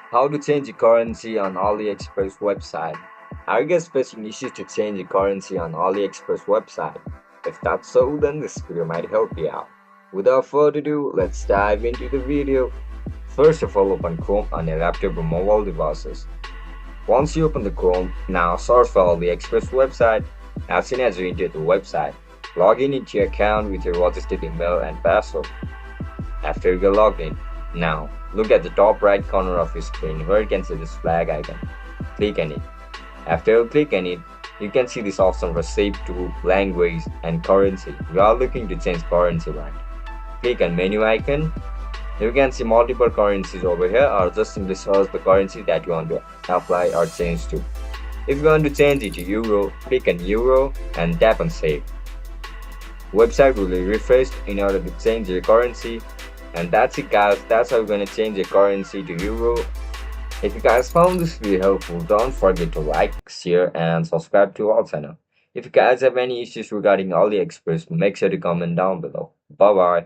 How to change the currency on AliExpress website. Are you guys facing issues to change the currency on AliExpress website? If that's so, then this video might help you out. Without further ado, let's dive into the video. First of all, open Chrome on your laptop or mobile devices. Once you open the Chrome, now search for AliExpress website. As soon as you enter the website, log in into your account with your registered email and password. After you get logged in, now look at the top right corner of your screen where you can see this flag icon. Click on it. After you click on it, you can see this option for shape to language and currency. We are looking to change currency, right? Click on menu icon. You can see multiple currencies over here, or just simply search the currency that you want to apply or change to. If you want to change it to euro, click on euro and tap on save. Website will be refreshed in order to change your currency. And that's it, guys. That's how we're gonna change your currency to euro. If you guys found this video helpful, don't forget to like, share, and subscribe to our channel. If you guys have any issues regarding AliExpress, make sure to comment down below. Bye bye.